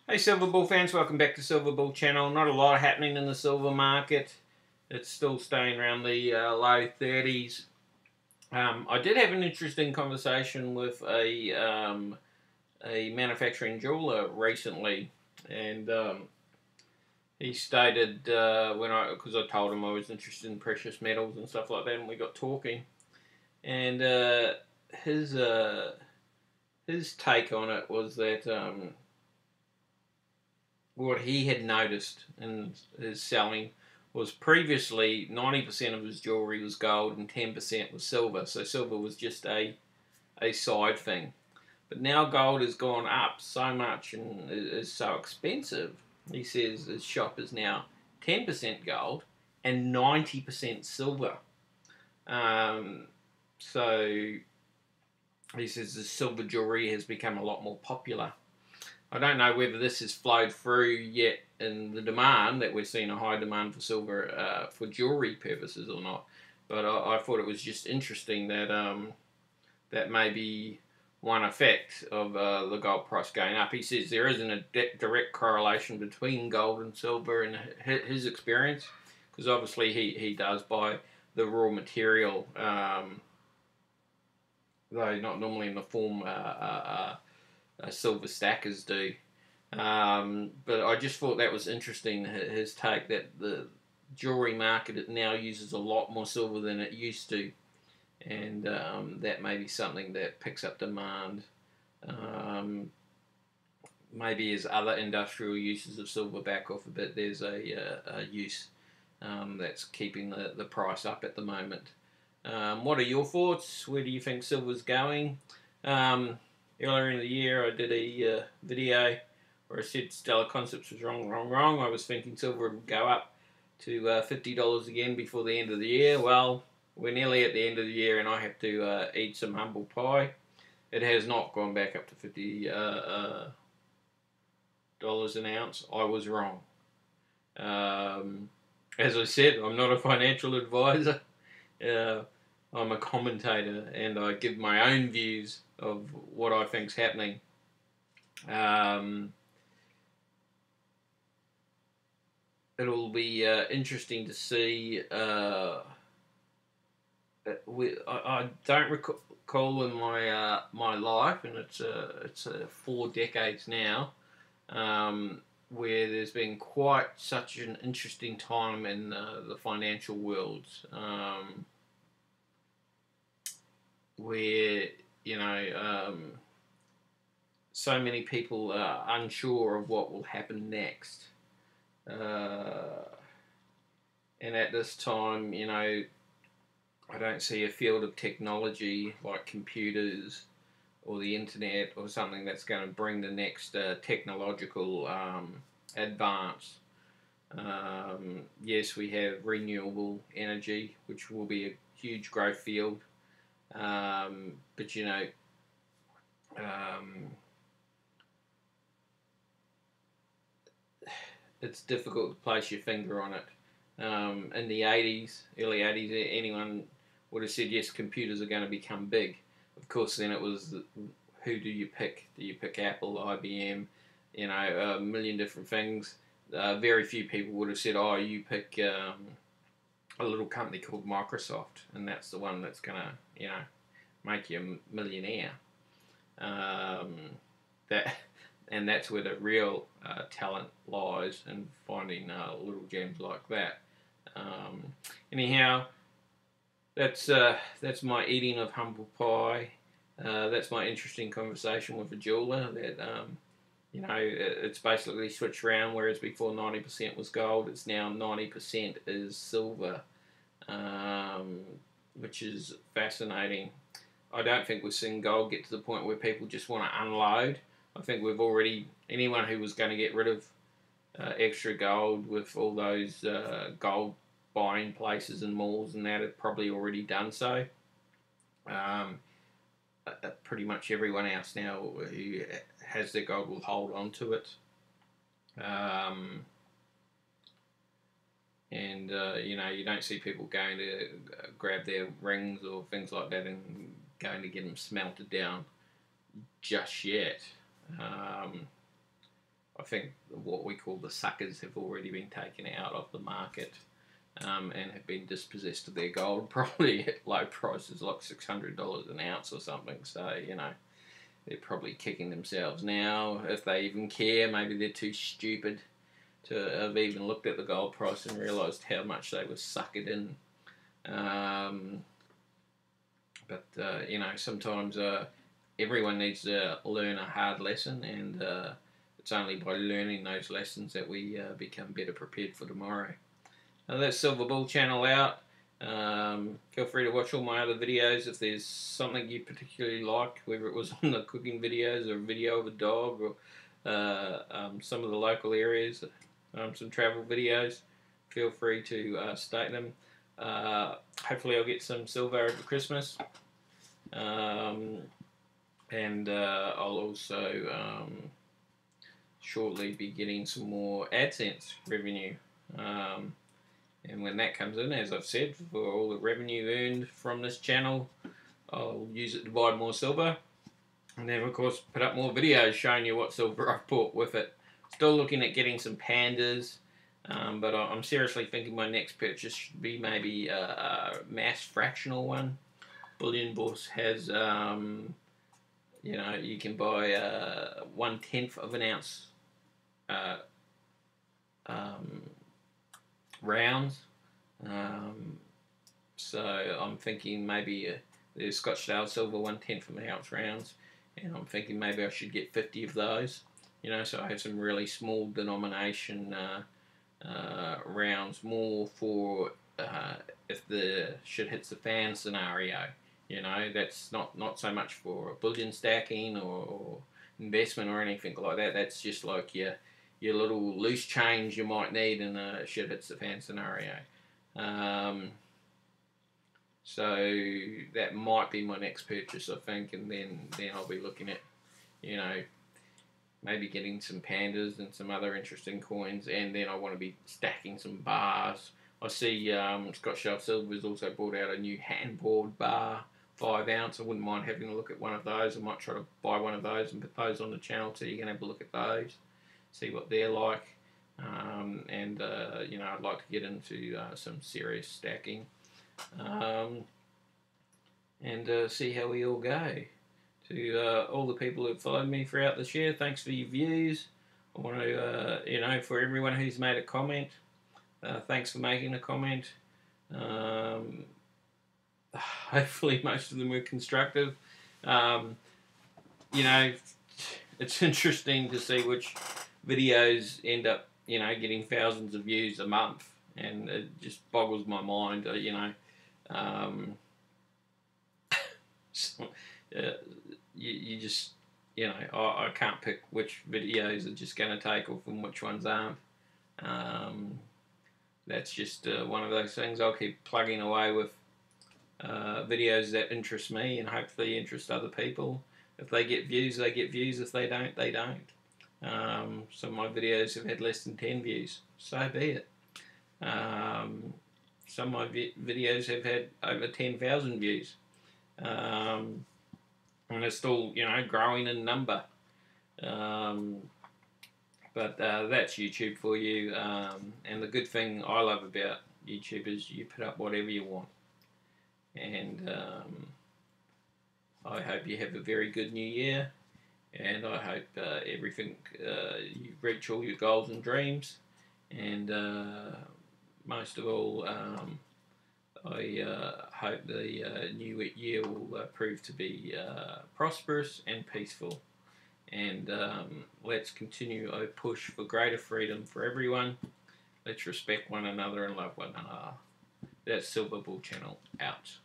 Hey Silver Bull fans, welcome back to Silver Bull channel. Not a lot happening in the silver market. It's still staying around the low 30s. I did have an interesting conversation with a manufacturing jeweler recently, and he stated because I told him I was interested in precious metals and stuff like that, and we got talking, and his take on it was that. What he had noticed in his selling was previously 90% of his jewellery was gold and 10% was silver. So silver was just a side thing. But now gold has gone up so much and is so expensive. He says his shop is now 10% gold and 90% silver. So he says the silver jewellery has become a lot more popular. I don't know whether this has flowed through yet in the demand, that we're seeing a high demand for silver for jewellery purposes or not. But I thought it was just interesting that that may be one effect of the gold price going up. He says there isn't a direct correlation between gold and silver in his experience, because obviously he does buy the raw material, though not normally in the form silver stackers do. But I just thought that was interesting, his take, that the jewellery market now uses a lot more silver than it used to, and that may be something that picks up demand. Maybe as other industrial uses of silver back off a bit, there's a use that's keeping the price up at the moment. What are your thoughts? Where do you think silver's going? Earlier in the year, I did a video where I said Stellar Concepts was wrong. I was thinking silver would go up to $50 again before the end of the year. Well, we're nearly at the end of the year, and I have to eat some humble pie. It has not gone back up to $50 an ounce. I was wrong. As I said, I'm not a financial advisor. I'm a commentator, and I give my own views of what I think's happening. It'll be interesting to see. I don't recall in my life, and it's 4 decades now, where there's been quite such an interesting time in the financial world. Where so many people are unsure of what will happen next, and at this time, I don't see a field of technology like computers or the internet or something that's going to bring the next technological advance. Yes, we have renewable energy, which will be a huge growth field. But it's difficult to place your finger on it. In the 80s, early 80s, anyone would have said, yes, computers are going to become big. Of course, then it was, who do you pick? Do you pick Apple, IBM, a million different things? Very few people would have said, oh, you pick a little company called Microsoft, and that's the one that's going to, make you a millionaire. And that's where the real talent lies, in finding little gems like that. Anyhow, that's my eating of humble pie. That's my interesting conversation with a jeweler. That it's basically switched around. Whereas before 90% was gold, it's now 90% is silver, which is fascinating. I don't think we're seeing gold get to the point where people just want to unload. I think we've already, anyone who was going to get rid of extra gold with all those gold buying places and malls and that have probably already done so. Pretty much everyone else now who has their gold will hold on to it. And you don't see people going to grab their rings or things like that and going to get them smelted down just yet. I think what we call the suckers have already been taken out of the market, and have been dispossessed of their gold, probably at low prices like $600 an ounce or something. So, you know, they're probably kicking themselves now, if they even care. Maybe they're too stupid to have even looked at the gold price and realised how much they were suckered in. You know, sometimes everyone needs to learn a hard lesson, and it's only by learning those lessons that we become better prepared for tomorrow. Now that's Silver Bull channel out. Feel free to watch all my other videos if there's something you particularly like, whether it was on the cooking videos or a video of a dog, or some of the local areas, some travel videos. Feel free to state them. Hopefully I'll get some silver over Christmas. I'll also shortly be getting some more AdSense revenue. And when that comes in, as I've said, for all the revenue earned from this channel, I'll use it to buy more silver. And then, of course, put up more videos showing you what silver I've bought with it. Still looking at getting some pandas. But I'm seriously thinking my next purchase should be maybe a mass fractional one. Bullion Bourse has, you know, you can buy 1/10 of an ounce rounds. So I'm thinking maybe the Scottsdale silver 1/10 of an ounce rounds, and I'm thinking maybe I should get 50 of those. You know, so I have some really small denomination rounds, more for if the shit hits the fan scenario. You know, that's not so much for bullion stacking or investment or anything like that. That's just like your little loose change you might need in a shit hits the fan scenario. So that might be my next purchase, I think, and then I'll be looking at, you know, maybe getting some pandas and some other interesting coins, and then I want to be stacking some bars. I see Scott Shelf Silver's also brought out a new handboard bar, 5 ounce. I wouldn't mind having a look at one of those. I might try to buy one of those and put those on the channel so you can have a look at those, see what they're like. You know, I'd like to get into some serious stacking, see how we all go. To all the people who've followed me throughout this year, thanks for your views. I want to, you know, for everyone who's made a comment, thanks for making a comment. Hopefully most of them were constructive. You know, it's interesting to see which videos end up, you know, getting thousands of views a month, and it just boggles my mind, you know. You just, you know, I can't pick which videos are just going to take off and which ones aren't. That's just one of those things. I'll keep plugging away with videos that interest me and hopefully interest other people. If they get views, they get views. If they don't, they don't. Some of my videos have had less than 10 views. So be it. Some of my videos have had over 10,000 views. And they're still, you know, growing in number. But that's YouTube for you. And the good thing I love about YouTube is you put up whatever you want. And I hope you have a very good new year. And I hope everything, you reach all your goals and dreams. And most of all, I hope the new year will prove to be prosperous and peaceful. And let's continue our push for greater freedom for everyone. Let's respect one another and love one another. That's Silver Bull Channel out.